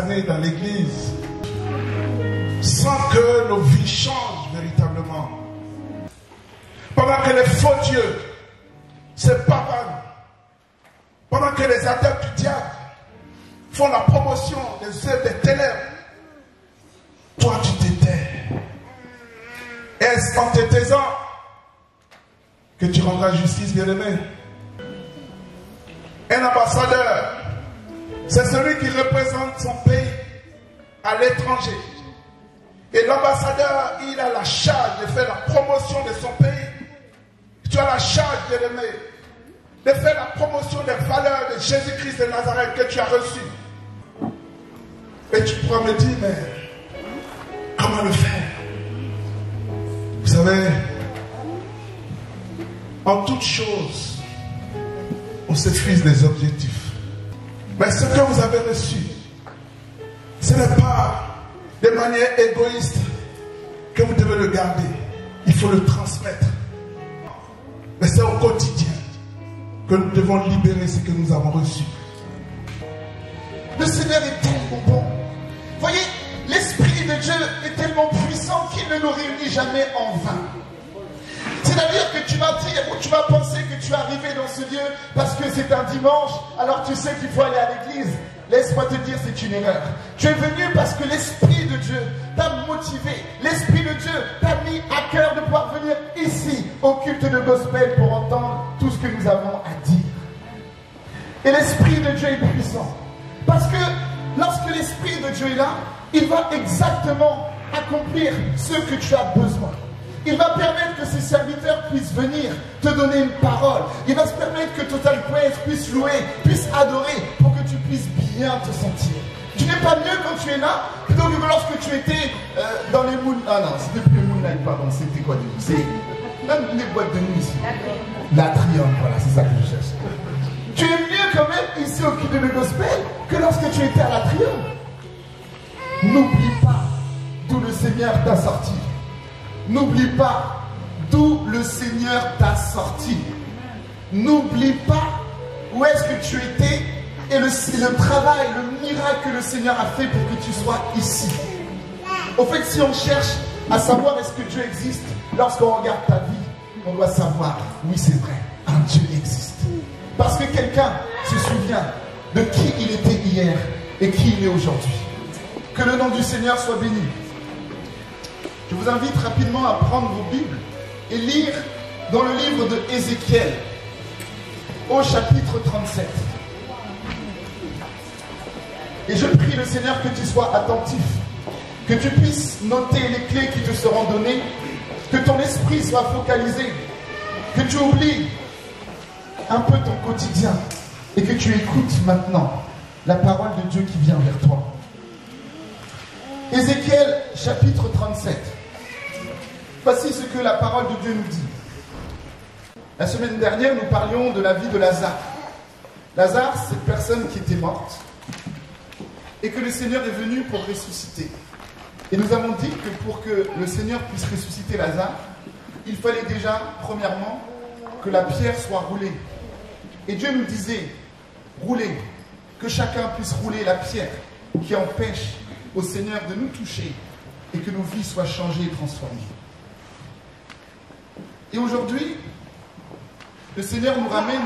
années dans l'église sans que nos vies changent véritablement. Pendant que les faux dieux se pavanent, pendant que les adeptes du diable font la promotion des œuvres des ténèbres, toi tu t'étais. Est-ce en te taisant que tu rendras justice, bien-aimé? Un ambassadeur, c'est celui qui représente son pays à l'étranger. Et l'ambassadeur, il a la charge de faire la promotion de son pays. Tu as la charge, bien-aimé, de faire la promotion des valeurs de Jésus-Christ de Nazareth que tu as reçues. Et tu pourras me dire, mais comment le faire? Vous savez, en toute chose, on s'épuise des objectifs. Mais ce que vous avez reçu, ce n'est pas de manière égoïste que vous devez le garder. Il faut le transmettre. Mais c'est au quotidien que nous devons libérer ce que nous avons reçu. Le Seigneur est tellement bon. Voyez, l'Esprit de Dieu est tellement puissant qu'il ne nous réunit jamais en vain. C'est-à-dire que tu vas dire ou tu vas penser que tu es arrivé dans ce lieu parce que c'est un dimanche, alors tu sais qu'il faut aller à l'église. Laisse-moi te dire, c'est une erreur. Tu es venu parce que l'Esprit de Dieu t'a motivé. L'Esprit de Dieu t'a mis à cœur de pouvoir venir ici, au culte de gospel, pour entendre tout ce que nous avons à dire. Et l'Esprit de Dieu est puissant. Parce que lorsque l'Esprit de Dieu est là, il va exactement accomplir ce que tu as besoin. Il va permettre que ses serviteurs puissent venir te donner une parole. Il va se permettre que Total Praise puisse louer, puisse adorer, pour que tu puisses bien te sentir. Tu n'es pas mieux quand tu es là, plutôt que lorsque tu étais dans les moon... Ah non, c'était plus les Moonlight, pardon, c'était quoi du coup? C'est même les boîtes de nuit ici. L'Atrium, voilà, c'est ça que je cherche. Tu es mieux quand même ici au culte de gospel que lorsque tu étais à l'Atrium. N'oublie pas d'où le Seigneur t'a sorti. N'oublie pas d'où le Seigneur t'a sorti. N'oublie pas où est-ce que tu étais et le travail, le miracle que le Seigneur a fait pour que tu sois ici. Au fait, si on cherche à savoir est-ce que Dieu existe, lorsqu'on regarde ta vie, on doit savoir, oui c'est vrai, un Dieu existe. Parce que quelqu'un se souvient de qui il était hier et qui il est aujourd'hui. Que le nom du Seigneur soit béni. Je vous invite rapidement à prendre vos Bibles et lire dans le livre de Ézéchiel, au chapitre 37. Et je prie le Seigneur que tu sois attentif, que tu puisses noter les clés qui te seront données, que ton esprit soit focalisé, que tu oublies un peu ton quotidien et que tu écoutes maintenant la parole de Dieu qui vient vers toi. Ézéchiel, chapitre 37. Voici ce que la parole de Dieu nous dit. La semaine dernière, nous parlions de la vie de Lazare. Lazare, c'est une personne qui était morte et que le Seigneur est venu pour ressusciter. Et nous avons dit que pour que le Seigneur puisse ressusciter Lazare, il fallait déjà, premièrement, que la pierre soit roulée. Et Dieu nous disait, roulez, que chacun puisse rouler la pierre qui empêche au Seigneur de nous toucher et que nos vies soient changées et transformées. Et aujourd'hui, le Seigneur nous ramène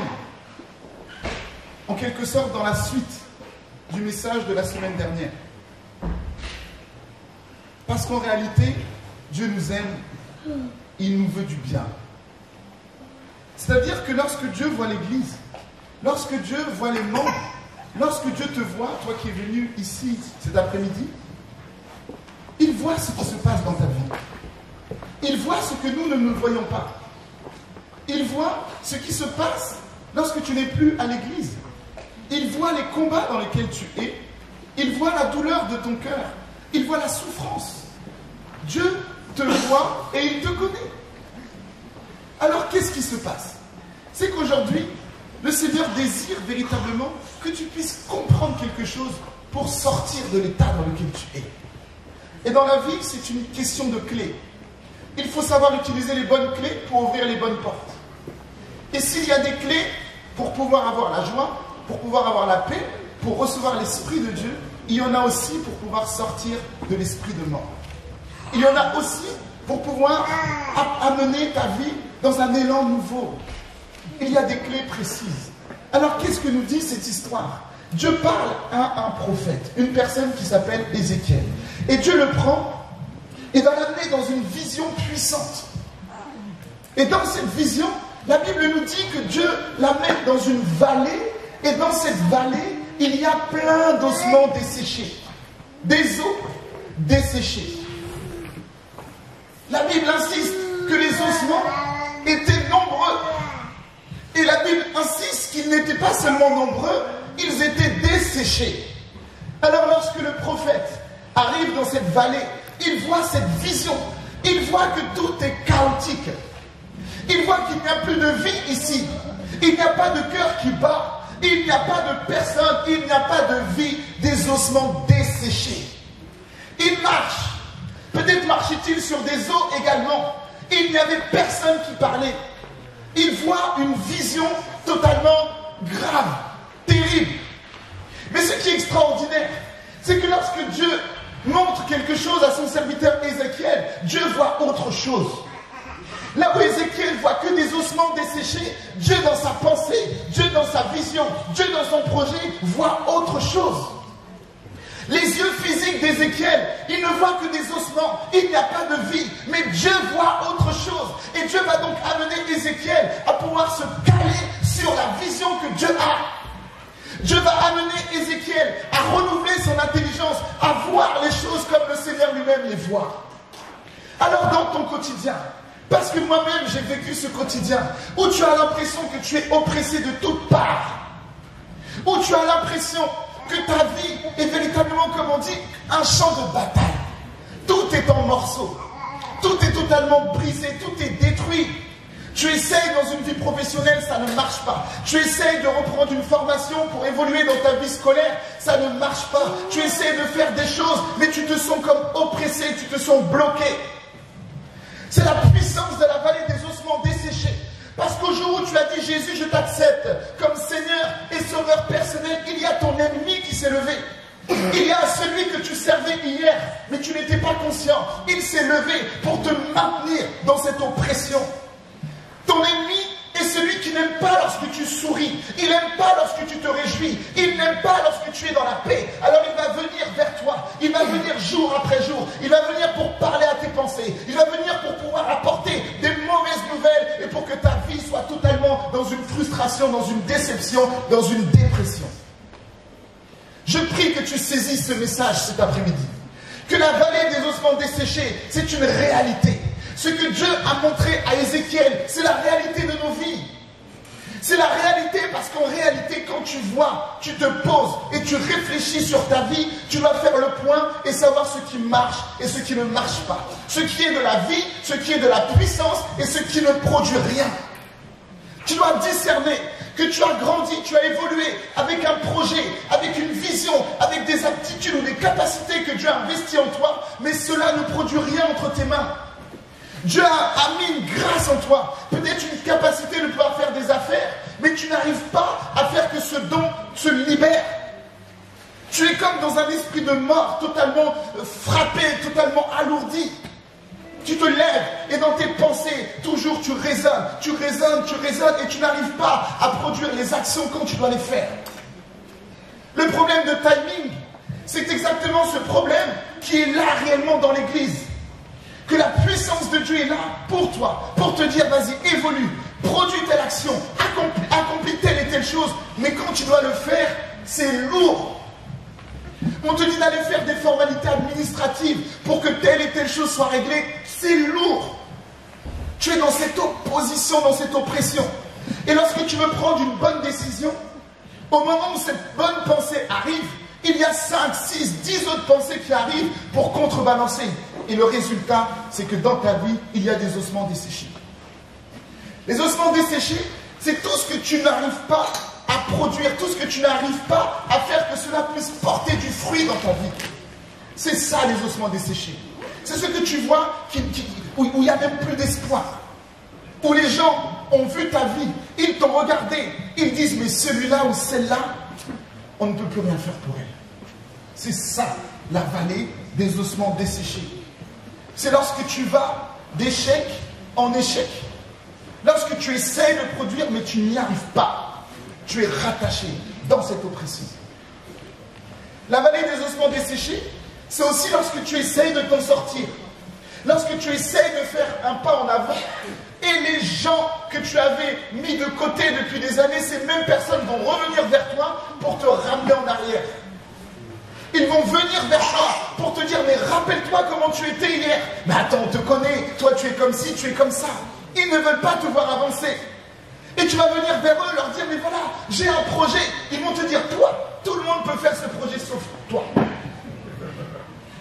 en quelque sorte dans la suite du message de la semaine dernière. Parce qu'en réalité, Dieu nous aime, il nous veut du bien. C'est-à-dire que lorsque Dieu voit l'Église, lorsque Dieu voit les membres, lorsque Dieu te voit, toi qui es venu ici cet après-midi, il voit ce qui se passe dans ta vie. Il voit ce que nous ne voyons pas. Il voit ce qui se passe lorsque tu n'es plus à l'église. Il voit les combats dans lesquels tu es. Il voit la douleur de ton cœur. Il voit la souffrance. Dieu te voit et il te connaît. Alors qu'est-ce qui se passe? C'est qu'aujourd'hui, le Seigneur désire véritablement que tu puisses comprendre quelque chose pour sortir de l'état dans lequel tu es. Et dans la vie, c'est une question de clés. Il faut savoir utiliser les bonnes clés pour ouvrir les bonnes portes. Et s'il y a des clés pour pouvoir avoir la joie, pour pouvoir avoir la paix, pour recevoir l'Esprit de Dieu, il y en a aussi pour pouvoir sortir de l'esprit de mort. Il y en a aussi pour pouvoir amener ta vie dans un élan nouveau. Il y a des clés précises. Alors, qu'est-ce que nous dit cette histoire? Dieu parle à un prophète, une personne qui s'appelle Ézéchiel. Et Dieu le prend et va l'amener dans une vision puissante. Et dans cette vision, la Bible nous dit que Dieu l'amène dans une vallée. Et dans cette vallée, il y a plein d'ossements desséchés. Des os desséchés. La Bible insiste que les ossements étaient nombreux. Et la Bible insiste qu'ils n'étaient pas seulement nombreux, ils étaient desséchés. Alors lorsque le prophète arrive dans cette vallée, il voit cette vision. Il voit que tout est chaotique. Il voit qu'il n'y a plus de vie ici. Il n'y a pas de cœur qui bat. Il n'y a pas de personne. Il n'y a pas de vie. Des ossements desséchés. Il marche. Peut-être marchait-il sur des os également. Il n'y avait personne qui parlait. Il voit une vision totalement grave, terrible. Mais ce qui est extraordinaire, c'est que lorsque Dieu montre quelque chose à son serviteur Ézéchiel, Dieu voit autre chose. Là où Ézéchiel voit que des ossements desséchés, Dieu dans sa pensée, Dieu dans sa vision, Dieu dans son projet voit autre chose. Les yeux physiques d'Ézéchiel, il ne voit que des ossements, il n'y a pas de vie, mais Dieu voit autre chose. Et Dieu va donc amener Ézéchiel à pouvoir se caler sur la vision que Dieu a. Dieu va amener Ézéchiel à renouveler son intelligence, à voir les choses comme le Seigneur lui-même les voit. Alors dans ton quotidien, parce que moi-même j'ai vécu ce quotidien, où tu as l'impression que tu es oppressé de toutes parts, où tu as l'impression que ta vie est véritablement, comme on dit, un champ de bataille. Tout est en morceaux. Tout est totalement brisé. Tout est détruit. Tu essayes dans une vie professionnelle, ça ne marche pas. Tu essayes de reprendre une formation pour évoluer dans ta vie scolaire, ça ne marche pas. Tu essayes de faire des choses, mais tu te sens comme oppressé, tu te sens bloqué. C'est la puissance de la vallée des ossements desséchés. Parce qu'au jour où tu as dit Jésus, je t'accepte comme Seigneur et Sauveur personnel, il y a ton ennemi qui s'est levé. Il y a celui que tu servais hier, mais tu n'étais pas conscient. Il s'est levé pour te maintenir dans cette oppression. Ton ennemi est celui qui n'aime pas lorsque tu souris. Il n'aime pas lorsque tu te réjouis. Il n'aime pas lorsque tu es dans la paix. Alors il va venir vers toi. Il va venir jour après jour. Il va venir pour parler à tes pensées. Il va venir pour pouvoir apporter des mauvaises nouvelles et pour que ta vie soit totalement dans une frustration, dans une déception, dans une dépression. Je prie que tu saisisses ce message cet après-midi. Que la vallée des ossements desséchés, c'est une réalité. Ce que Dieu a montré à Ézéchiel, c'est la réalité de nos vies. C'est la réalité parce qu'en réalité, quand tu vois, tu te poses et tu réfléchis sur ta vie, tu vas faire le point et savoir ce qui marche et ce qui ne marche pas. Ce qui est de la vie, ce qui est de la puissance et ce qui ne produit rien. Tu dois discerner que tu as grandi, tu as évolué avec un projet, avec une vision, avec des aptitudes ou des capacités que Dieu a investies en toi, mais cela ne produit rien entre tes mains. Dieu a mis une grâce en toi, peut-être une capacité de pouvoir faire des affaires, mais tu n'arrives pas à faire que ce don se libère. Tu es comme dans un esprit de mort, totalement frappé, totalement alourdi. Tu te lèves et dans tes pensées, toujours tu raisonnes et tu n'arrives pas à produire les actions quand tu dois les faire. Le problème de timing, c'est exactement ce problème qui est là réellement dans l'église. Que la puissance de Dieu est là pour toi, pour te dire vas-y, évolue, produis telle action, accomplis telle et telle chose, mais quand tu dois le faire, c'est lourd. On te dit d'aller faire des formalités administratives pour que telle et telle chose soit réglée, c'est lourd. Tu es dans cette opposition, dans cette oppression. Et lorsque tu veux prendre une bonne décision, au moment où cette bonne pensée arrive, il y a 5, 6, 10 autres pensées qui arrivent pour contrebalancer. Et le résultat, c'est que dans ta vie, il y a des ossements desséchés. Les ossements desséchés, c'est tout ce que tu n'arrives pas à produire, tout ce que tu n'arrives pas à faire que cela puisse porter du fruit dans ta vie. C'est ça les ossements desséchés. C'est ce que tu vois où il n'y a même plus d'espoir. Où les gens ont vu ta vie, ils t'ont regardé, ils disent mais celui-là ou celle-là, on ne peut plus rien faire pour elle. C'est ça, la vallée des ossements desséchés. C'est lorsque tu vas d'échec en échec. Lorsque tu essaies de produire, mais tu n'y arrives pas. Tu es rattaché dans cette oppression. La vallée des ossements desséchés, c'est aussi lorsque tu essayes de t'en sortir. Lorsque tu essayes de faire un pas en avant, et les gens que tu avais mis de côté depuis des années, ces mêmes personnes vont revenir vers toi pour te ramener en arrière. Ils vont venir vers toi pour te dire, mais rappelle-toi comment tu étais hier. Mais attends, on te connaît, toi tu es comme ci, tu es comme ça. Ils ne veulent pas te voir avancer. Et tu vas venir vers eux, leur dire, mais voilà, j'ai un projet. Ils vont te dire, toi, tout le monde peut faire ce projet sauf toi.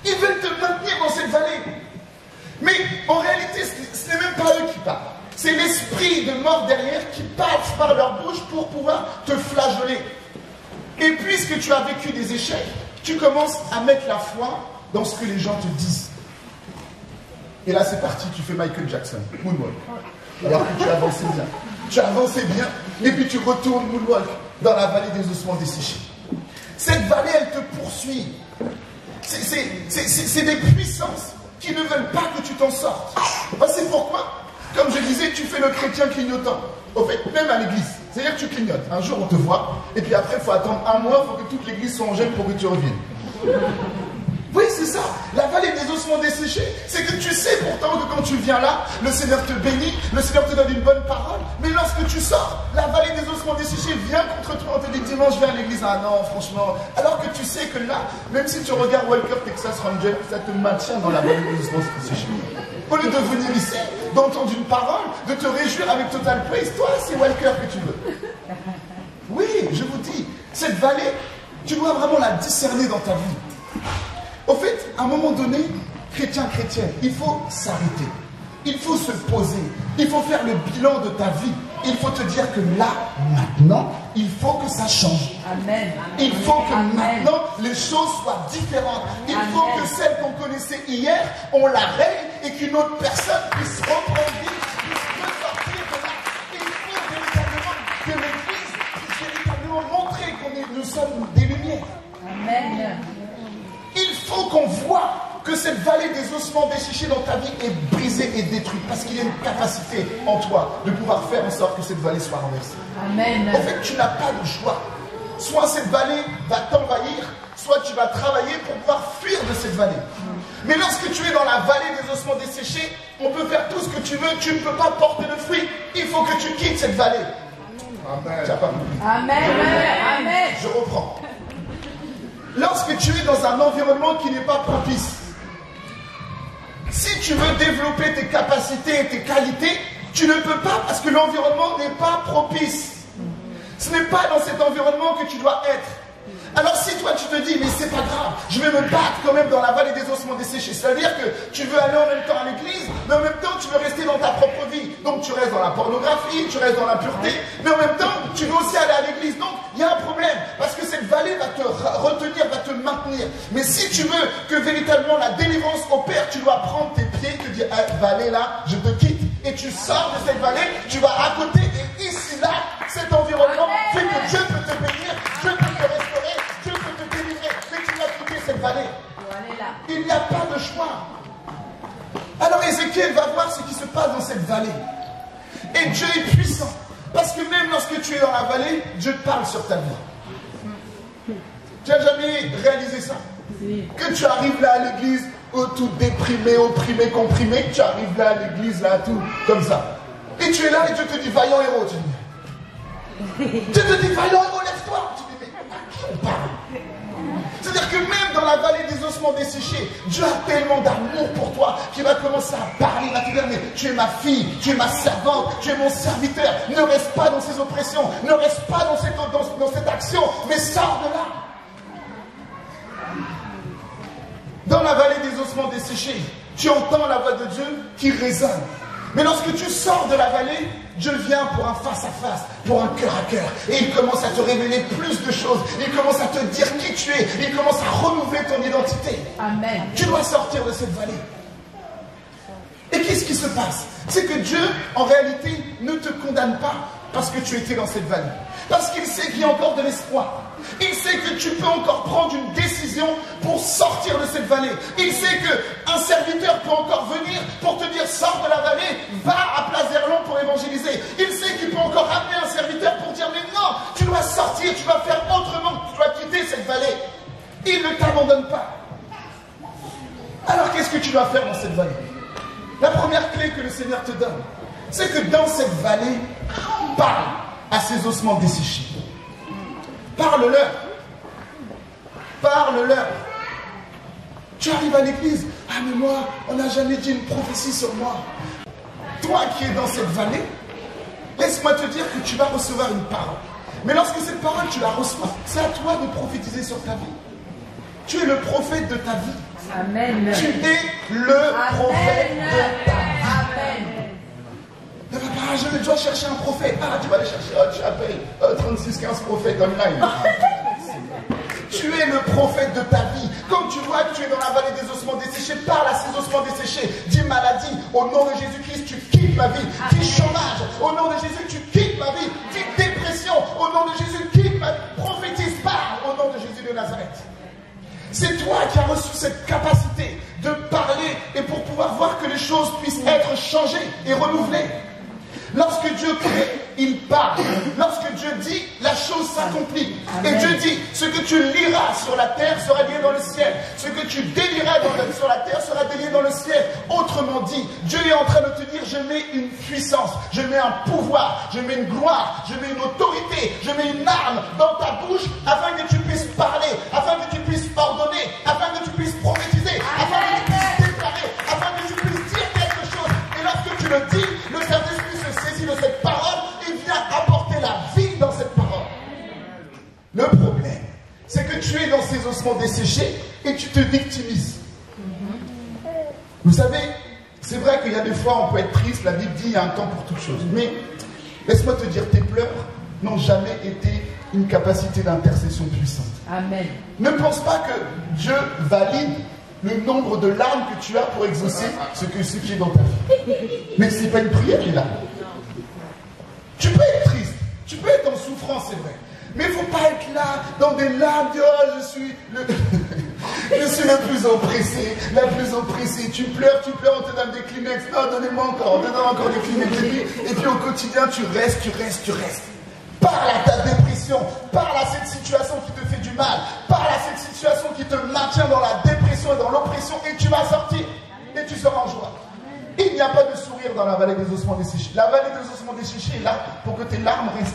Ils veulent te maintenir dans cette vallée. Mais en réalité, ce n'est même pas eux qui parlent. C'est l'esprit de mort derrière qui passe par leur bouche pour pouvoir te flageoler. Et puisque tu as vécu des échecs, tu commences à mettre la foi dans ce que les gens te disent. Et là, c'est parti, tu fais Michael Jackson, moonwalk. Alors que tu avançais bien. Tu avançais bien, et puis tu retournes moonwalk dans la vallée des ossements desséchés. Cette vallée, elle te poursuit. C'est des puissances qui ne veulent pas que tu t'en sortes. C'est pourquoi, comme je disais, tu fais le chrétien clignotant. Au fait, même à l'église. C'est-à-dire que tu clignotes. Un jour, on te voit, et puis après, il faut attendre un mois, il faut que toute l'église soit en gêne pour que tu reviennes. Oui, c'est ça. La vallée des ossements desséchés, c'est que tu sais pourtant que quand tu viens là, le Seigneur te bénit, le Seigneur te donne une bonne parole, mais lorsque tu sors, la vallée des ossements desséchés vient contre toi, on te dit dimanche, je vais à l'église. Ah non, franchement. Alors que tu sais que là, même si tu regardes Walker Texas Ranger, ça te maintient dans la vallée des ossements desséchés. Au lieu de venir ici, d'entendre une parole, de te réjouir avec Total Praise, toi, c'est Walker que tu veux. Oui, je vous dis, cette vallée, tu dois vraiment la discerner dans ta vie. Au fait, à un moment donné, chrétien, il faut s'arrêter. Il faut se poser. Il faut faire le bilan de ta vie. Il faut te dire que là, maintenant, il faut que ça change. Amen. Il faut que Amen. maintenant, les choses soient différentes. Il Amen. faut que celle qu'on connaissait hier, on la règle et qu'une autre personne puisse reprendre vie, puisse ressortir de là. Et il faut véritablement que l'Église puisse véritablement montrer que nous sommes des lumières. Amen. Il faut qu'on voit que cette vallée des ossements desséchés dans ta vie est brisée et détruite. Parce qu'il y a une capacité en toi de pouvoir faire en sorte que cette vallée soit renversée. Amen. En fait, tu n'as pas de choix. Soit cette vallée va t'envahir, soit tu vas travailler pour pouvoir fuir de cette vallée. Mais lorsque tu es dans la vallée des ossements desséchés, on peut faire tout ce que tu veux, tu ne peux pas porter de fruits. Il faut que tu quittes cette vallée. Amen. Tu n'as pas compris. Amen. Amen. Je reprends. Lorsque tu es dans un environnement qui n'est pas propice, si tu veux développer tes capacités et tes qualités, tu ne peux pas parce que l'environnement n'est pas propice. Ce n'est pas dans cet environnement que tu dois être. Alors si toi tu te dis, mais c'est pas grave, je vais me battre quand même dans la vallée des ossements desséchés, c'est-à-dire que tu veux aller en même temps à l'église, mais en même temps tu veux rester dans ta propre vie. Donc tu restes dans la pornographie, tu restes dans la pureté, mais en même temps tu veux aussi aller à l'église. Donc il y a un problème, parce que cette vallée va te retenir, va te maintenir. Mais si tu veux que véritablement la délivrance opère, tu dois prendre tes pieds, te dire, hey, vallée là, je te quitte, et tu sors de cette vallée, tu vas à côté, et ici là, cet environnement fait que Dieu peut te bénir, Dieu peut te restaurer, Dieu peut te délivrer, mais tu vas quitter cette vallée. Il n'y a pas de choix. Alors Ézéchiel va voir ce qui se passe dans cette vallée. Et Dieu est puissant. Parce que même lorsque tu es dans la vallée, Dieu te parle sur ta vie. Tu n'as jamais réalisé ça? Que tu arrives là à l'église, tout déprimé, opprimé, comprimé, tu arrives là à l'église, là, tout comme ça. Et tu es là et Dieu te dit, vaillant héros. Dieu te dit, vaillant héros, lève-toi. Tu dis, mais à qui on parle? C'est-à-dire que même dans la vallée des ossements desséchés, Dieu a tellement d'amour pour toi qu'il va commencer à parler, il va te dire, mais tu es ma fille, tu es ma servante, tu es mon serviteur, ne reste pas dans ces oppressions, ne reste pas dans cette action, mais sors de là. Dans la vallée des ossements desséchés, tu entends la voix de Dieu qui résonne. Mais lorsque tu sors de la vallée, Dieu vient pour un face-à-face, pour un cœur à cœur. Et il commence à te révéler plus de choses. Il commence à te dire qui tu es. Il commence à renouveler ton identité. Amen. Tu dois sortir de cette vallée. Et qu'est-ce qui se passe? C'est que Dieu, en réalité, ne te condamne pas parce que tu étais dans cette vallée. Parce qu'il sait qu'il y a encore de l'espoir. Il sait que tu peux encore prendre une décision pour sortir de cette vallée. Il sait qu'un serviteur peut encore venir pour te dire sors de la vallée, va à Place d'Erlon pour évangéliser. Il sait qu'il peut encore amener un serviteur pour dire mais non, tu dois sortir, tu dois faire autrement, tu dois quitter cette vallée. Il ne t'abandonne pas. Alors qu'est-ce que tu dois faire dans cette vallée? La première clé que le Seigneur te donne, c'est que dans cette vallée, parle à ces ossements desséchés. Parle-leur. Parle-leur. Tu arrives à l'église. Ah mais moi, on n'a jamais dit une prophétie sur moi. Toi qui es dans cette vallée, laisse-moi te dire que tu vas recevoir une parole. Mais lorsque cette parole, tu la reçois, c'est à toi de prophétiser sur ta vie. Tu es le prophète de ta vie. Amen. Tu es le prophète de ta vie. Amen. Je dois chercher un prophète. Ah, tu vas aller chercher, tu appelles 3615 prophètes online. Tu es le prophète de ta vie. Comme tu vois que tu es dans la vallée des ossements desséchés, parle à ces ossements desséchés. Dis maladie, au nom de Jésus-Christ, tu quittes ma vie. Dis chômage, au nom de Jésus, tu quittes ma vie. Dis dépression, au nom de Jésus, quitte ma vie. Prophétise, parle au nom de Jésus de Nazareth. C'est toi qui as reçu cette capacité de parler et pour pouvoir voir que les choses puissent être changées et renouvelées. Lorsque Dieu crée, il parle. Lorsque Dieu dit, la chose s'accomplit. Et Dieu dit, ce que tu liras sur la terre sera lié dans le ciel. Ce que tu délieras sur la terre sera délié dans le ciel. Autrement dit, Dieu est en train de te dire, je mets une puissance, je mets un pouvoir, je mets une gloire, je mets une autorité, je mets une arme dans ta bouche afin que tu puisses parler, afin que tu puisses ordonner, afin que tu puisses prophétiser, afin que tu puisses déclarer, afin que tu puisses dire quelque chose. Et lorsque tu le dis, le Saint-Esprit se saisit de cette parole et vient apporter la vie dans cette parole. Le problème, c'est que tu es dans ces ossements desséchés et tu te victimises. Vous savez, c'est vrai qu'il y a des fois on peut être triste, la Bible dit il y a un temps pour toute chose. Mais laisse-moi te dire, tes pleurs n'ont jamais été une capacité d'intercession puissante. Amen. Ne pense pas que Dieu valide le nombre de larmes que tu as pour exaucer ce qui est dans ta vie. Mais ce n'est pas une prière, les larmes. Tu peux être triste, tu peux être en souffrance, c'est vrai. Mais il ne faut pas être là, dans des larmes, dire oh, je suis le plus oppressé, la plus oppressée. Tu pleures, on te donne des Kleenex. Non, donnez-moi encore, donne-moi encore des Kleenex. Et puis au quotidien, tu restes. Parle à ta dépression, parle à cette situation qui te fait du mal, parle à cette situation qui te maintient dans la dépression et dans l'oppression et tu vas sortir et tu seras en joie. Il n'y a pas de sourire dans la vallée des ossements desséchés. La vallée des ossements desséchés est là pour que tes larmes restent.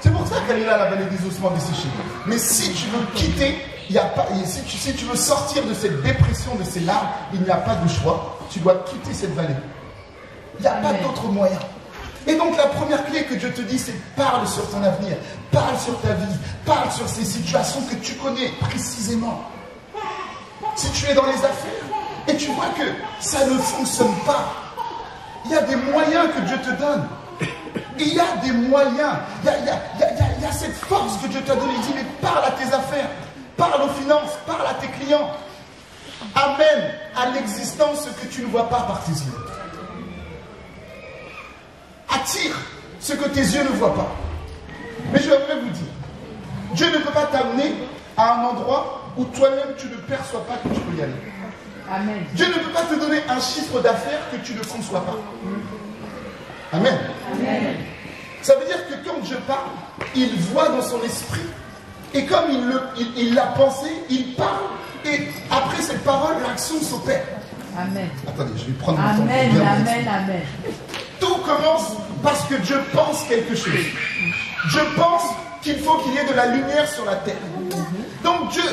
C'est pour ça qu'elle est là, la vallée des ossements desséchés. Mais si tu veux quitter, il n'y a pas, si tu veux sortir de cette dépression, de ces larmes, il n'y a pas de choix. Tu dois quitter cette vallée. Il n'y a pas d'autre moyen. Et donc la première clé que Dieu te dit, c'est parle sur ton avenir, parle sur ta vie, parle sur ces situations que tu connais précisément. Si tu es dans les affaires et tu vois que ça ne fonctionne pas, il y a des moyens que Dieu te donne. Il y a des moyens, il y a cette force que Dieu t'a donnée. Il dit, mais parle à tes affaires, parle aux finances, parle à tes clients. Amène à l'existence ce que tu ne vois pas par tes yeux. Attire ce que tes yeux ne voient pas. Mais je vais vous dire, Dieu ne peut pas t'amener à un endroit où toi-même tu ne perçois pas que tu peux y aller. Amen. Dieu ne peut pas te donner un chiffre d'affaires que tu ne conçois pas. Amen. Amen. Ça veut dire que quand Dieu parle, il voit dans son esprit. Et comme il l'a pensé, il parle. Et après cette parole, l'action s'opère. Amen. Attendez, je vais prendre mon temps. Amen. Tout commence parce que Dieu pense quelque chose. Dieu pense qu'il faut qu'il y ait de la lumière sur la terre. Donc Dieu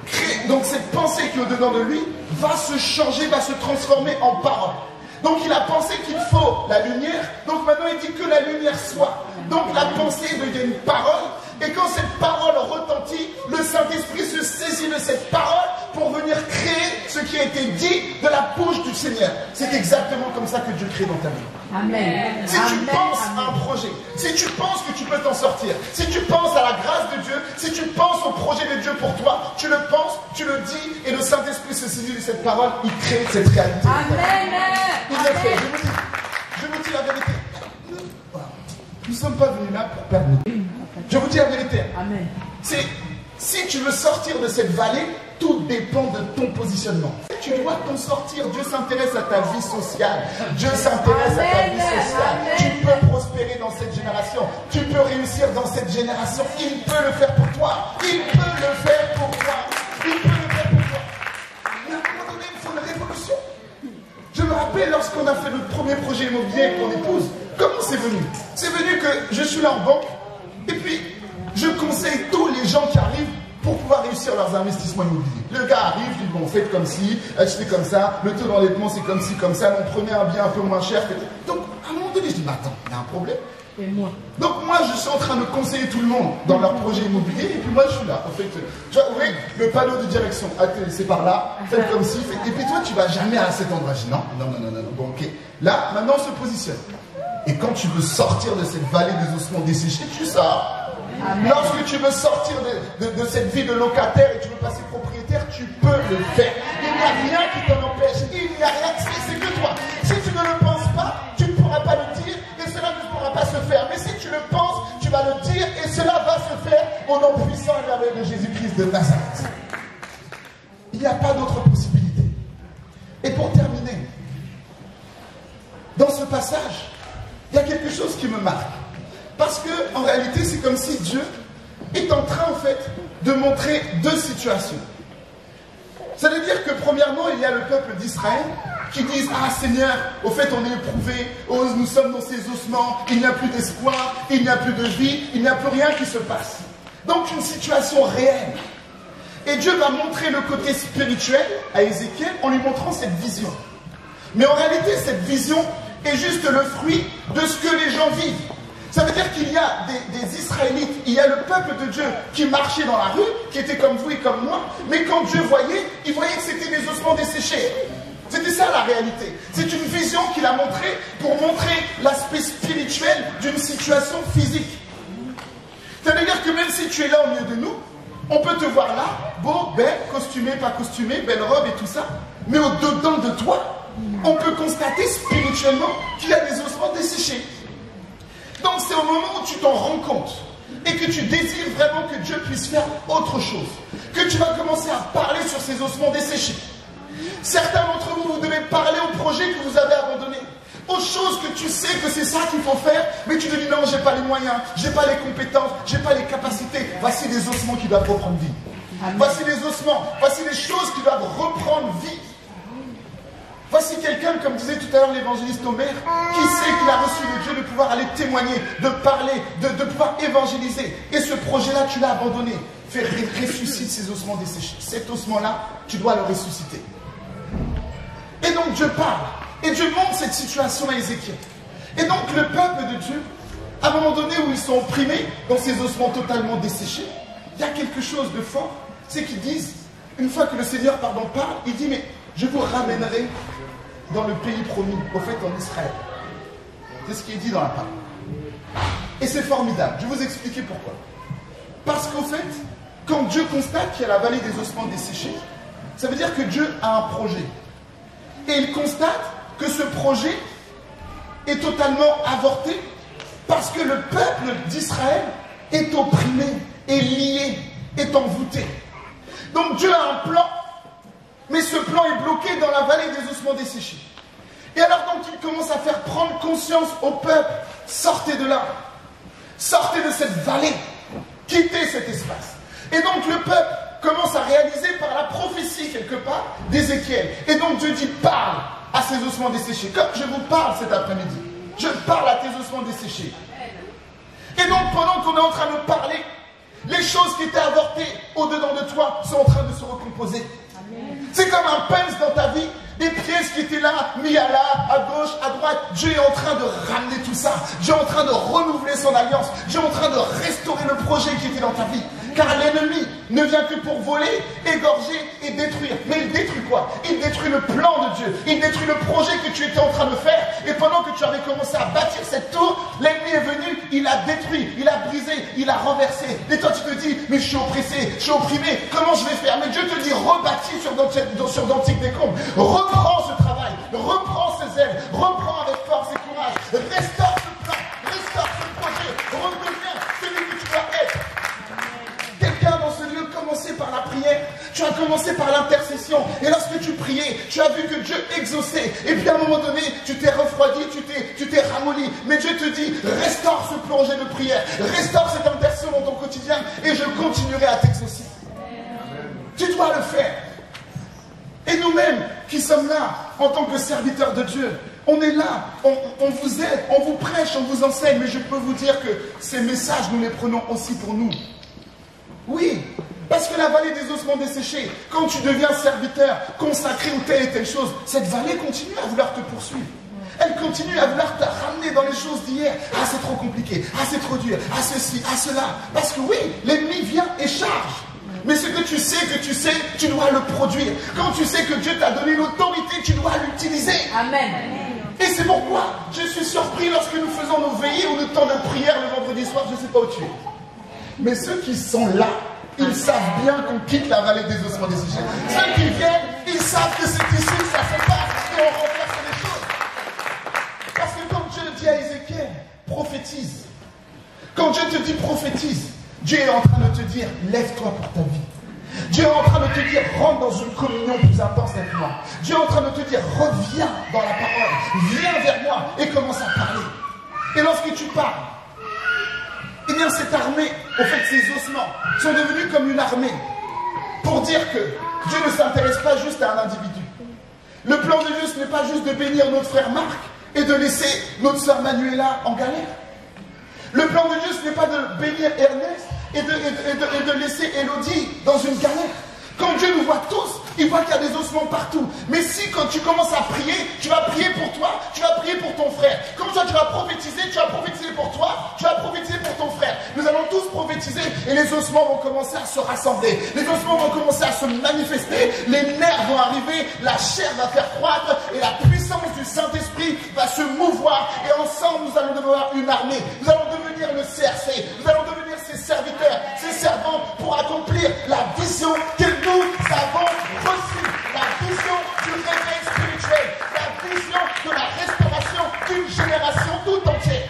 crée, donc cette pensée qui est au-dedans de lui va se changer, va se transformer en parole. Donc il a pensé qu'il faut la lumière, donc maintenant il dit que la lumière soit. Donc la pensée devient une parole, et quand cette parole retentit, le Saint-Esprit se saisit de cette parole pour venir créer ce qui a été dit de la bouche du Seigneur. C'est exactement comme ça que Dieu crée dans ta vie. Amen. Si tu penses à un projet, si tu penses que tu peux t'en sortir, si tu penses à la grâce de Dieu, si tu penses au projet de Dieu pour toi, tu le penses, tu le dis, et le Saint-Esprit se saisit de cette parole, il crée cette réalité. Amen. Il le fait, je vous dis la vérité. ne sommes pas venus là pour perdre notre temps. Je vous dis la vérité. Amen. Si tu veux sortir de cette vallée, tout dépend de ton positionnement. Tu dois t'en sortir. Dieu s'intéresse à ta vie sociale. Dieu s'intéresse à ta vie sociale. Amen. Tu peux prospérer dans cette génération. Tu peux réussir dans cette génération. Il peut le faire pour toi. Il peut le faire pour toi. Il peut le faire pour toi. Mais à un moment donné, il faut une révolution. Je me rappelle lorsqu'on a fait notre premier projet immobilier avec mon épouse, comment c'est venu? C'est venu que je suis là en banque et puis je conseille tous les gens qui arrivent pour pouvoir réussir leurs investissements immobiliers. Le gars arrive, je dis bon, faites comme ci, achetez comme ça, le taux d'endettement c'est comme ci, comme ça, on prenait un bien un peu moins cher. Donc à un moment donné, je dis mais attends, il y a un problème. Et moi. Donc moi je suis en train de conseiller tout le monde dans leur projet immobilier et puis moi je suis là. En fait, tu vois, oui, le panneau de direction, c'est par là, faites comme ci, et puis toi tu vas jamais à cet endroit. Je dis non. Bon ok. Là, maintenant on se positionne. Et quand tu veux sortir de cette vallée des ossements desséchés, tu sors. Amen. Lorsque tu veux sortir de cette vie de locataire et tu veux passer propriétaire, tu peux le faire. Il n'y a rien qui t'en empêche. Il n'y a rien, c'est que toi. Si tu ne le penses pas, tu ne pourras pas le dire et cela ne pourra pas se faire. Mais si tu le penses, tu vas le dire et cela va se faire au nom puissant et merveilleux de Jésus-Christ de Nazareth. Il n'y a pas d'autre possibilité. Et pour terminer, dans ce passage, il y a quelque chose qui me marque. Parce que, en réalité, c'est comme si Dieu est en train, en fait, de montrer deux situations. Ça veut dire que, premièrement, il y a le peuple d'Israël qui disent « Ah, Seigneur, au fait, on est éprouvé, oh, nous sommes dans ces ossements, il n'y a plus d'espoir, il n'y a plus de vie, il n'y a plus rien qui se passe. » Donc, une situation réelle. Et Dieu va montrer le côté spirituel à Ézéchiel en lui montrant cette vision. Mais en réalité, cette vision est juste le fruit de ce que les gens vivent. Ça veut dire qu'il y a des Israélites, il y a le peuple de Dieu qui marchait dans la rue, qui était comme vous et comme moi, mais quand Dieu voyait, il voyait que c'était des ossements desséchés. C'était ça la réalité. C'est une vision qu'il a montrée pour montrer l'aspect spirituel d'une situation physique. Ça veut dire que même si tu es là au milieu de nous, on peut te voir là, beau, belle, costumé, pas costumé, belle robe et tout ça, mais au-dedans de toi, on peut constater spirituellement qu'il y a des ossements desséchés. Donc c'est au moment où tu t'en rends compte et que tu désires vraiment que Dieu puisse faire autre chose, que tu vas commencer à parler sur ces ossements desséchés. Certains d'entre vous, vous devez parler au projet que vous avez abandonné, aux choses que tu sais que c'est ça qu'il faut faire, mais tu te dis non, j'ai pas les moyens, j'ai pas les compétences, j'ai pas les capacités. Voici des ossements qui doivent reprendre vie. Amen. Voici des ossements, voici des choses qui doivent reprendre vie. Voici quelqu'un, comme disait tout à l'heure l'évangéliste Omer, qui sait qu'il a reçu de Dieu de pouvoir aller témoigner, de parler, de pouvoir évangéliser. Et ce projet-là, tu l'as abandonné. Fais ressusciter ces ossements desséchés. Cet ossement-là, tu dois le ressusciter. Et donc Dieu parle. Et Dieu montre cette situation à Ézéchiel. Et donc le peuple de Dieu, à un moment donné où ils sont opprimés, dans ces ossements totalement desséchés, il y a quelque chose de fort. C'est qu'ils disent, une fois que le Seigneur parle, il dit, mais je vous ramènerai dans le pays promis, au fait en Israël. C'est ce qui est dit dans la parole. Et c'est formidable. Je vais vous expliquer pourquoi. Parce qu'au fait, quand Dieu constate qu'il y a la vallée des ossements desséchés, ça veut dire que Dieu a un projet. Et il constate que ce projet est totalement avorté parce que le peuple d'Israël est opprimé, est lié, est envoûté. Donc Dieu a un plan, mais ce plan est bloqué dans la vallée des ossements desséchés. Et alors donc il commence à faire prendre conscience au peuple, sortez de là, sortez de cette vallée, quittez cet espace. Et donc le peuple commence à réaliser par la prophétie quelque part d'Ézéchiel. Et donc Dieu dit, parle à ces ossements desséchés. Comme je vous parle cet après-midi, je parle à tes ossements desséchés. Et donc pendant qu'on est en train de parler, les choses qui étaient avortées au-dedans de toi sont en train de se recomposer. C'est comme un pince dans ta vie, des pièces qui étaient là, mis à gauche, à droite. Dieu est en train de ramener tout ça. Dieu est en train de renouveler son alliance. Dieu est en train de restaurer le projet qui était dans ta vie. Car l'ennemi ne vient que pour voler, égorger et détruire. Mais il détruit quoi? Il détruit le plan de Dieu. Il détruit le projet que tu étais en train de faire. Et pendant que tu avais commencé à bâtir cette tour, l'ennemi est venu, il a détruit, il a brisé, il a renversé. Et toi tu te dis, mais je suis oppressé, je suis opprimé, comment je vais faire? Mais Dieu te dit, rebâtis sur d'antiques décombres. Reprends ce travail, reprends ses ailes, reprends avec force et courage. Restaure ce plan, restaure ce projet, commencé par l'intercession. Et lorsque tu priais, tu as vu que Dieu exauçait. Et puis à un moment donné, tu t'es refroidi, tu t'es ramolli. Mais Dieu te dit, restaure ce plongée de prière. Restaure cette intercession dans ton quotidien et je continuerai à t'exaucer. Tu dois le faire. Et nous-mêmes qui sommes là, en tant que serviteurs de Dieu, on est là, on vous aide, on vous prêche, on vous enseigne, mais je peux vous dire que ces messages, nous les prenons aussi pour nous. Oui, parce que la vallée des ossements desséchés, quand tu deviens serviteur, consacré ou telle et telle chose, cette vallée continue à vouloir te poursuivre. Elle continue à vouloir te ramener dans les choses d'hier. Ah, c'est trop compliqué, ah, c'est trop dur, ah, ceci, ah, cela. Parce que oui, l'ennemi vient et charge. Mais ce que tu sais, tu dois le produire. Quand tu sais que Dieu t'a donné l'autorité, tu dois l'utiliser. Amen. Et c'est pourquoi je suis surpris lorsque nous faisons nos veillées ou le temps de prière le vendredi soir, je ne sais pas où tu es. Mais ceux qui sont là, ils savent bien qu'on quitte la vallée des ossements desséchés. Ceux qui viennent, ils savent que c'est ici que ça se passe et on renverse les choses. Parce que quand Dieu dit à Ézéchiel, prophétise. Quand Dieu te dit prophétise, Dieu est en train de te dire, lève-toi pour ta vie. Dieu est en train de te dire, rentre dans une communion plus intense avec moi. Dieu est en train de te dire, reviens dans la parole, viens vers moi et commence à parler. Et lorsque tu parles, eh bien cette armée, au fait ces ossements, sont devenus comme une armée. Pour dire que Dieu ne s'intéresse pas juste à un individu. Le plan de Dieu, ce n'est pas juste de bénir notre frère Marc et de laisser notre sœur Manuela en galère. Le plan de Dieu, ce n'est pas de bénir Ernest et de laisser Elodie dans une galère. Quand Dieu nous voit tous, il voit qu'il y a des ossements partout. Mais si quand tu commences à prier, tu vas prier pour toi, tu vas prier pour ton frère. Comme ça, tu vas prophétiser pour toi, tu vas prophétiser pour ton frère. Nous allons tous prophétiser et les ossements vont commencer à se rassembler. Les ossements vont commencer à se manifester, les nerfs vont arriver, la chair va faire croître et la puissance du Saint-Esprit va se mouvoir. Et ensemble, nous allons devenir une armée. Nous allons devenir le CRC. Nous allons devenir ses serviteurs, ses servants pour accomplir la vision que nous avons reçue. La vision du réveil spirituel. La vision de la restauration d'une génération tout entière.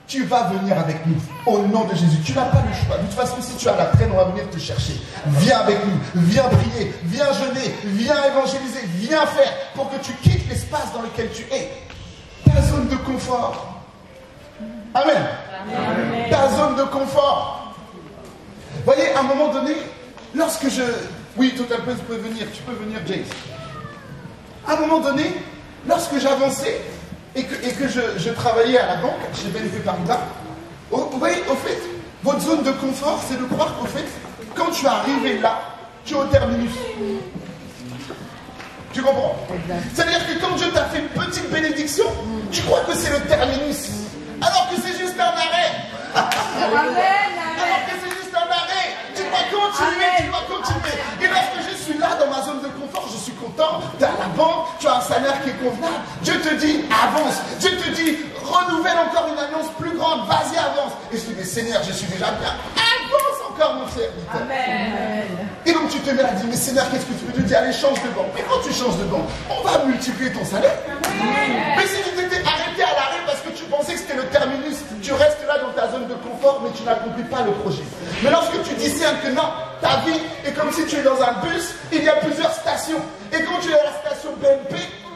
Tu vas venir avec nous au nom de Jésus. Tu n'as pas le choix. De toute façon, si tu as la traîne, on va venir te chercher. Viens avec nous, viens prier, viens jeûner, viens évangéliser, viens faire pour que tu quittes l'espace dans lequel tu es. Ta zone de confort. Amen. Amen. Ta zone de confort. Voyez, à un moment donné, lorsque je... Oui, tout à fait, tu peux venir, James. À un moment donné, lorsque j'avançais et que je travaillais à la banque, chez BNP Paribas, vous voyez, au fait, votre zone de confort, c'est de croire qu'au fait, quand tu es arrivé là, tu es au terminus. Tu comprends? C'est-à-dire que quand Dieu t'a fait une petite bénédiction, tu crois que c'est le terminus. Alors que c'est juste un arrêt. Alors que c'est juste un arrêt. Tu dois continuer. Et lorsque je suis là dans ma zone de confort, je suis content. Tu es à la banque, tu as un salaire qui est convenable. Dieu te dit, avance. Dieu te dit, renouvelle encore une annonce plus grande. Vas-y, avance. Et je dis, mais Seigneur, je suis déjà bien. Avance encore, mon serviteur. Amen. Et donc tu te mets à dire, mais Seigneur, qu'est-ce que tu veux? Tu dis, allez, change de banque. Mais quand tu changes de banque, on va multiplier ton salaire. Mais si tu t'étais arrêté à l'arrêt parce que tu pensais que c'était le terminus, tu restes là dans ta zone de confort, mais tu n'accomplis pas le projet. Mais lorsque tu discernes que non, ta vie est comme si tu es dans un bus, il y a plusieurs stations. Et quand tu es à la station BNP,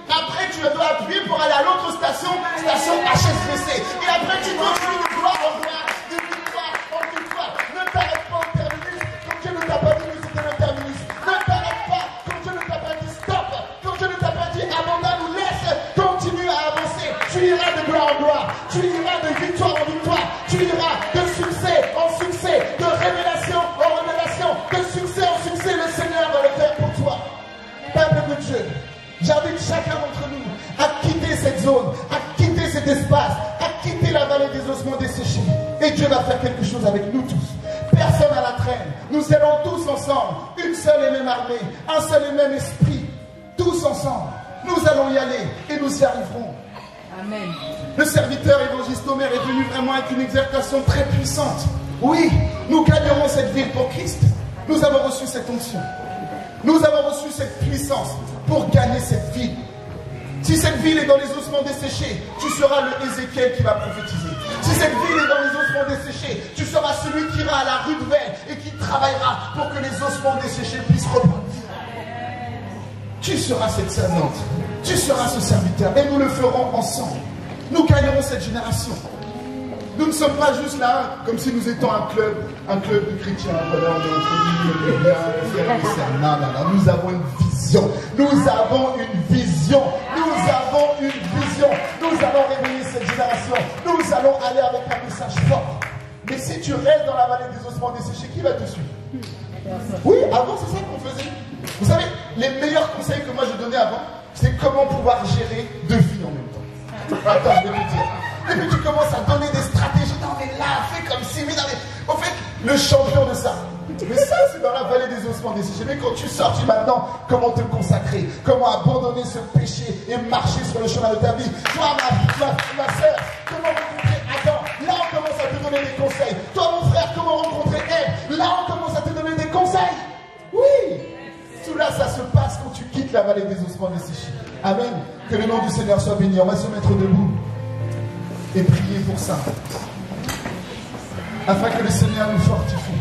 après tu dois appuyer pour aller à l'autre station, station HSBC. Et après tu continues de gloire en gloire, de victoire en victoire. Ne t'arrête pas au terminus quand Dieu ne t'a pas dit que c'était le terminus. Ne t'arrête pas quand Dieu ne t'a pas dit stop. Quand Dieu ne t'a pas dit abandonne ou laisse, continue à avancer. Tu iras de gloire en gloire, tu iras de victoire en victoire, tu iras de succès en succès, de révélation en révélation, de succès en succès. Le Seigneur va le faire pour toi. Peuple de Dieu, j'invite chacun d'entre nous à quitter cette zone, à quitter cet espace, à quitter la vallée des ossements desséchés. Et Dieu va faire quelque chose avec nous tous. Personne à la traîne. Nous allons tous ensemble, une seule et même armée, un seul et même esprit. Tous ensemble, nous allons y aller et nous y arriverons. Amen. Le serviteur évangéliste Omer est venu vraiment avec une exhortation très puissante. Oui, nous gagnerons cette ville pour Christ. Nous avons reçu cette onction. Nous avons reçu cette puissance pour gagner cette ville. Si cette ville est dans les ossements desséchés, tu seras le Ézéchiel qui va prophétiser. Si cette ville est dans les ossements desséchés, tu seras celui qui ira à la rue de Vert et qui travaillera pour que les ossements desséchés puissent reprendre vie. Tu seras cette servante, tu seras ce serviteur, et nous le ferons ensemble. Nous gagnerons cette génération. Nous ne sommes pas juste là comme si nous étions un club de chrétiens. Voilà, on est entre nous, on est bien, on fait un concert. Non, non, non, nous avons une vision. Nous avons une vision. Nous avons une vision. Nous allons réveiller cette génération. Nous allons aller avec un message fort. Mais si tu restes dans la vallée des ossements desséchés, qui va te suivre? Oui, avant c'est ça qu'on faisait. Vous savez, les meilleurs conseils que moi je donnais avant, c'est comment pouvoir gérer deux vies en même temps. Attends, je vais te dire. Et puis tu commences à donner des stratégies. Non mais là, fais comme si, mais non mais... En fait, le champion de ça. Mais ça, c'est dans la vallée des ossements desséchés. Mais quand tu sors, tu maintenant comment te consacrer, comment abandonner ce péché et marcher sur le chemin de ta vie. Toi, ma sœur, comment rencontrer Adam. Là, on commence à te donner des conseils. Toi, mon frère, comment rencontrer Ève. Là, on commence à te donner des conseils. Oui. Tout là, ça se passe quand tu quittes la vallée des ossements desséchés. Amen. Que le nom du Seigneur soit béni. On va se mettre debout et prier pour ça, afin que le Seigneur nous fortifie.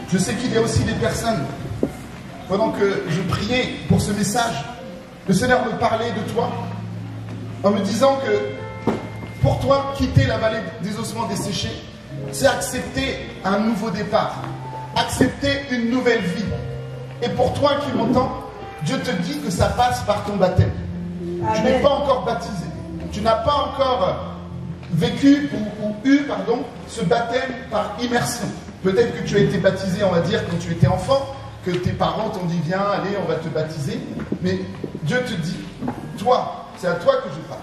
Je sais qu'il y a aussi des personnes, pendant que je priais pour ce message, le Seigneur me parlait de toi, en me disant que pour toi, quitter la vallée des ossements desséchés, c'est accepter un nouveau départ, accepter une nouvelle vie. Et pour toi qui m'entends, Dieu te dit que ça passe par ton baptême. Amen. Tu n'es pas encore baptisé. Tu n'as pas encore vécu ou eu ce baptême par immersion. Peut-être que tu as été baptisé, on va dire, quand tu étais enfant, que tes parents t'ont dit, viens, allez, on va te baptiser. Mais Dieu te dit, toi, c'est à toi que je parle,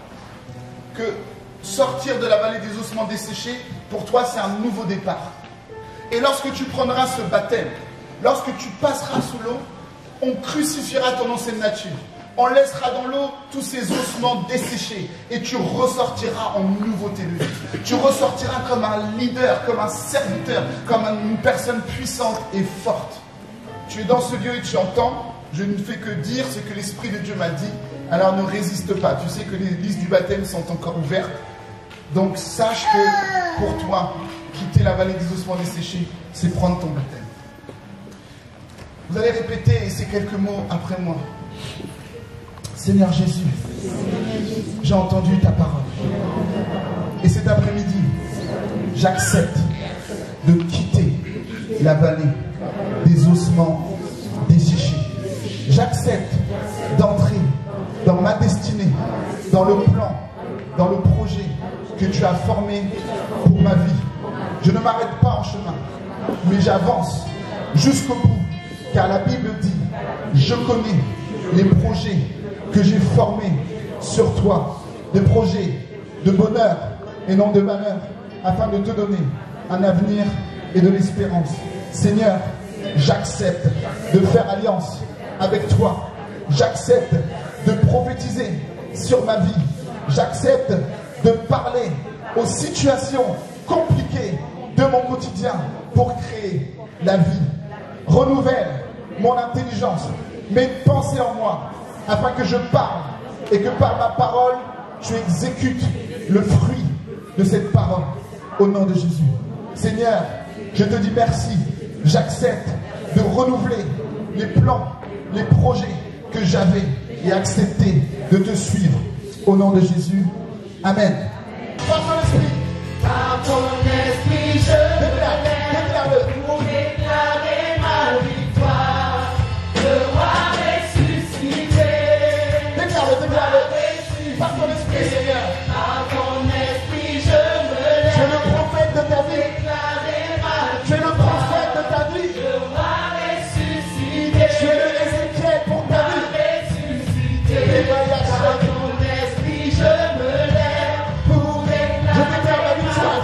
que sortir de la vallée des ossements desséchés, pour toi, c'est un nouveau départ. Et lorsque tu prendras ce baptême, lorsque tu passeras sous l'eau, on crucifiera ton ancienne nature. On laissera dans l'eau tous ces ossements desséchés et tu ressortiras en nouveauté de vie. Tu ressortiras comme un leader, comme un serviteur, comme une personne puissante et forte. Tu es dans ce lieu et tu entends, je ne fais que dire ce que l'Esprit de Dieu m'a dit, alors ne résiste pas. Tu sais que les listes du baptême sont encore ouvertes. Donc sache que pour toi, quitter la vallée des ossements desséchés, c'est prendre ton baptême. Vous allez répéter ces quelques mots après moi. Seigneur Jésus, j'ai entendu ta parole. Et cet après-midi, j'accepte de quitter la vallée des ossements desséchés. J'accepte d'entrer dans ma destinée, dans le plan, dans le projet que tu as formé pour ma vie. Je ne m'arrête pas en chemin, mais j'avance jusqu'au bout. Car la Bible dit, je connais les projets que j'ai formés sur toi, des projets de bonheur et non de malheur, afin de te donner un avenir et de l'espérance. Seigneur, j'accepte de faire alliance avec toi. J'accepte de prophétiser sur ma vie. J'accepte de parler aux situations compliquées de mon quotidien pour créer la vie. Renouvelle mon intelligence, mets une pensée en moi, afin que je parle et que par ma parole, tu exécutes le fruit de cette parole au nom de Jésus. Seigneur, je te dis merci. J'accepte de renouveler les plans, les projets que j'avais et accepter de te suivre au nom de Jésus. Amen. Par ton esprit. Par ton esprit, je déclare-le. Pour déclarer ma victoire, le roi ressuscité. Déclare-le. Par ton esprit, Seigneur. Par ton esprit, je me lève. Tu es le prophète de ta vie. Déclarer ma Tu es le prophète de ta vie. le roi ressuscité. Tu es le Ézéchiel pour ta vie. Ressuscité. Par ton esprit, je me lève. Pour Je déclare la victoire.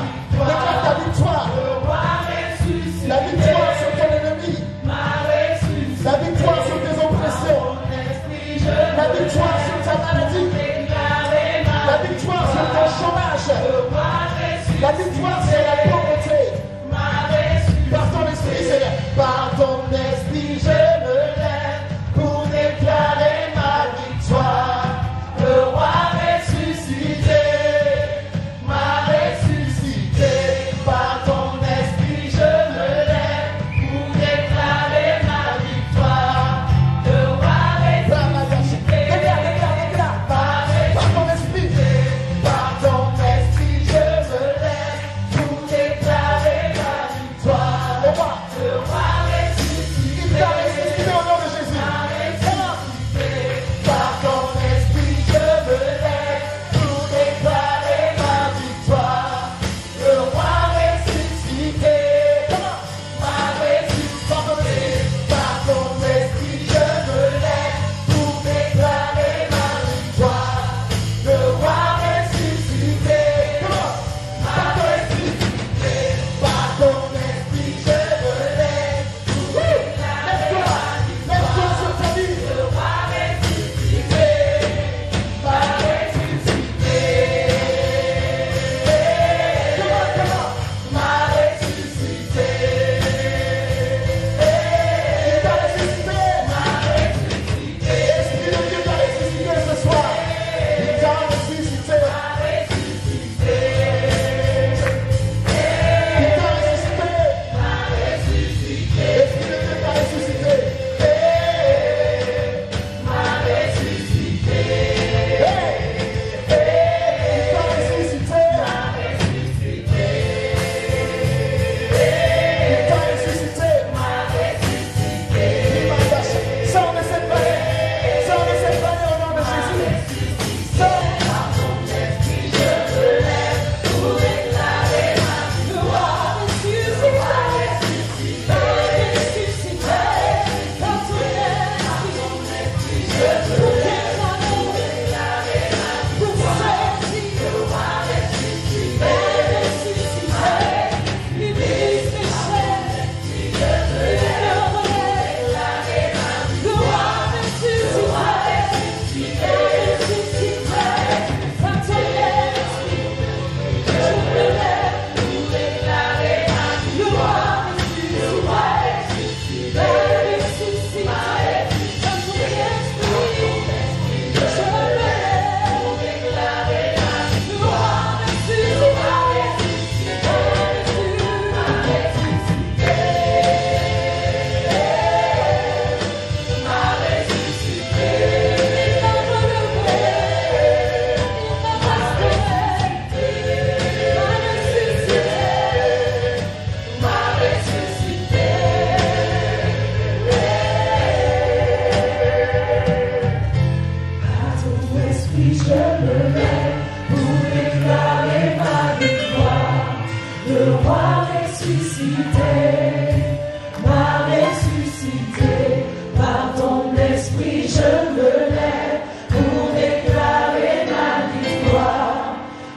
me lève pour déclarer ma victoire. Le roi ressuscité m'a ressuscité. Par ton esprit je me lève pour déclarer ma victoire.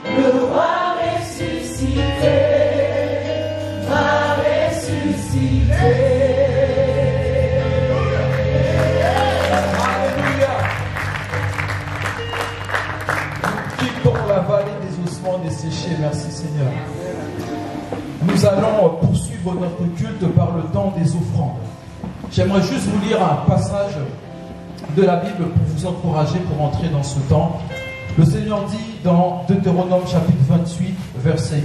Le roi ressuscité m'a ressuscité. La vallée des ossements desséchés, merci Seigneur. Nous allons poursuivre notre culte par le temps des offrandes. J'aimerais juste vous lire un passage de la Bible pour vous encourager pour entrer dans ce temps. Le Seigneur dit dans Deutéronome chapitre 28, verset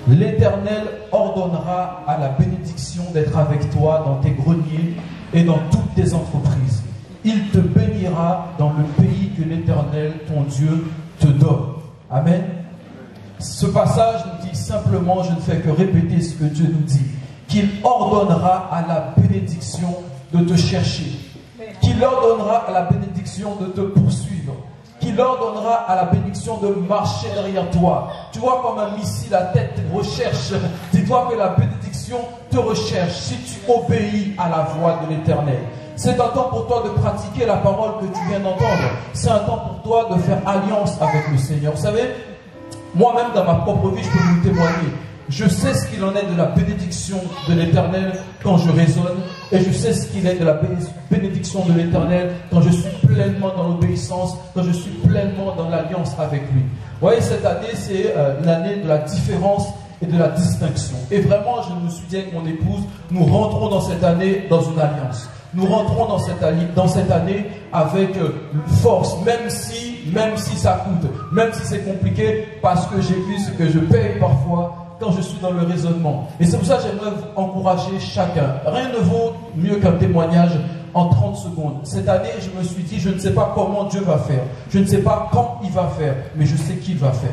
8: L'Éternel ordonnera à la bénédiction d'être avec toi dans tes greniers et dans toutes tes entreprises. Il te bénira dans le pays que l'Éternel, ton Dieu, te donne. Amen. Ce passage nous dit simplement, je ne fais que répéter ce que Dieu nous dit, qu'il ordonnera à la bénédiction de te chercher, qu'il ordonnera à la bénédiction de te poursuivre, qu'il ordonnera à la bénédiction de marcher derrière toi. Tu vois, comme un missile à tête recherche. Dis-toi que la bénédiction te recherche si tu obéis à la voix de l'Éternel. C'est un temps pour toi de pratiquer la parole que tu viens d'entendre. C'est un temps pour toi de faire alliance avec le Seigneur. Vous savez, moi-même dans ma propre vie, je peux vous témoigner. Je sais ce qu'il en est de la bénédiction de l'Éternel quand je raisonne. Et je sais ce qu'il est de la bénédiction de l'Éternel quand je suis pleinement dans l'obéissance, quand je suis pleinement dans l'alliance avec lui. Vous voyez, cette année, c'est l'année de la différence et de la distinction. Et vraiment, je me suis dit avec mon épouse, nous rentrons dans cette année dans une alliance. Nous rentrons dans cette année avec force, même si ça coûte, même si c'est compliqué, parce que j'ai vu ce que je paye parfois quand je suis dans le raisonnement. Et c'est pour ça que j'aimerais vous encourager chacun. Rien ne vaut mieux qu'un témoignage en 30 secondes. Cette année, je me suis dit, je ne sais pas comment Dieu va faire. Je ne sais pas quand il va faire, mais je sais qu'il va faire.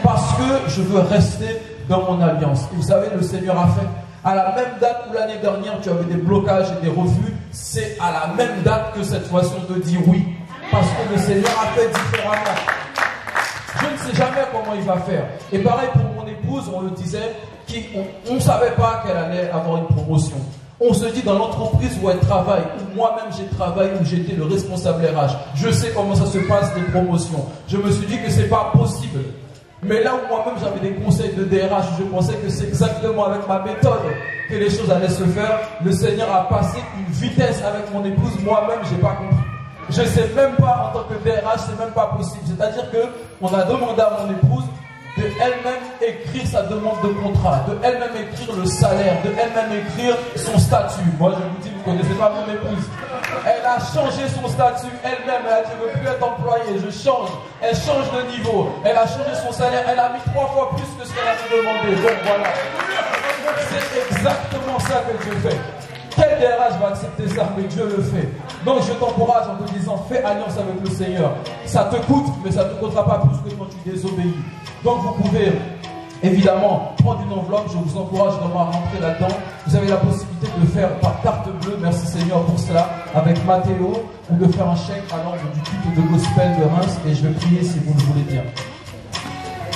Parce que je veux rester dans mon alliance. Et vous savez, le Seigneur a fait. À la même date où l'année dernière tu avais des blocages et des refus, c'est à la même date que cette fois-ci on te dit oui. Parce que le Seigneur a fait différemment. Je ne sais jamais comment il va faire. Et pareil pour mon épouse, on le disait, on ne savait pas qu'elle allait avoir une promotion. On se dit dans l'entreprise où elle travaille, où moi-même j'ai travaillé, où j'étais le responsable RH, je sais comment ça se passe les promotions. Je me suis dit que c'est pas possible. Mais là où moi-même j'avais des conseils de DRH, je pensais que c'est exactement avec ma méthode que les choses allaient se faire. Le Seigneur a passé une vitesse avec mon épouse, moi-même j'ai pas compris. Je ne sais même pas en tant que DRH, c'est même pas possible. C'est-à-dire que on a demandé à mon épouse de elle-même écrire sa demande de contrat, de elle-même écrire le salaire, de elle-même écrire son statut. Moi je vous dis, vous ne connaissez pas mon épouse. Elle a changé son statut elle-même, elle a dit je ne veux plus être employée, je change. Elle change de niveau, elle a changé son salaire, elle a mis 3 fois plus que ce qu'elle avait demandé. Donc voilà, c'est exactement ça que Dieu fait. Quel DRH va accepter ça? Mais Dieu le fait. Donc je t'encourage en te disant, fais alliance avec le Seigneur. Ça te coûte, mais ça ne te coûtera pas plus que quand tu désobéis. Donc vous pouvez évidemment prendre une enveloppe, je vous encourage vraiment à rentrer là-dedans. Vous avez la possibilité de le faire par carte bleue, merci Seigneur pour cela, avec Mathéo, ou de faire un chèque à l'ordre du culte de gospel de Reims, et je vais prier si vous le voulez bien.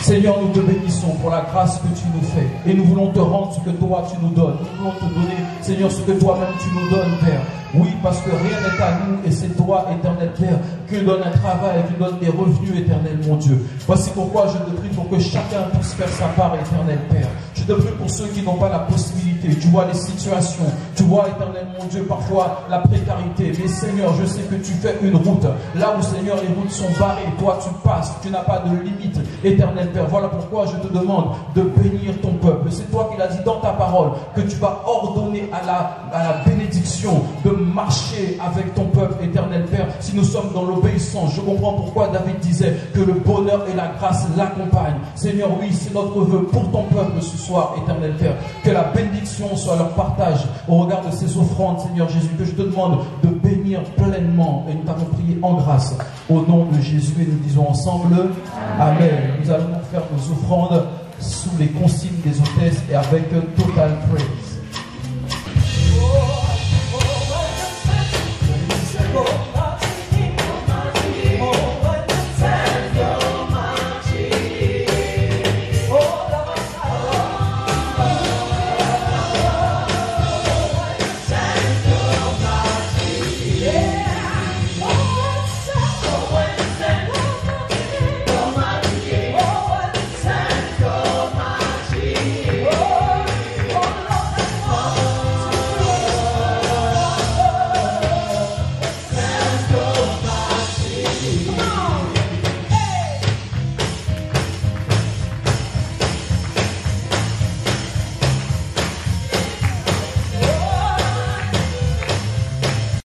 Seigneur, nous te bénissons pour la grâce que tu nous fais. Et nous voulons te rendre ce que toi tu nous donnes. Nous voulons te donner, Seigneur, ce que toi-même tu nous donnes, Père. Oui, parce que rien n'est à nous et c'est toi, éternel Père, qui nous donne un travail, qui nous donne des revenus, éternel mon Dieu. Voici pourquoi je te prie pour que chacun puisse faire sa part, éternel Père. Je te prie pour ceux qui n'ont pas la possibilité. Tu vois les situations, tu vois, éternel mon Dieu, parfois la précarité. Mais Seigneur, je sais que tu fais une route. Là où, Seigneur, les routes sont barrées, toi tu passes, tu n'as pas de limite, éternel Père. Voilà pourquoi je te demande de bénir ton peuple. C'est toi qui l'as dit dans ta parole, que tu vas ordonner à la bénédiction de marcher avec ton peuple, éternel Père, si nous sommes dans l'obéissance. Je comprends pourquoi David disait que le bonheur et la grâce l'accompagnent. Seigneur, oui, c'est notre vœu pour ton peuple ce soir, éternel Père, que la bénédiction soit leur partage au regard de ces offrandes, Seigneur Jésus, que je te demande de bénir pleinement, et nous t'avons prié en grâce au nom de Jésus, et nous disons ensemble Amen. Nous allons faire nos offrandes sous les consignes des hôtesses et avec total praise.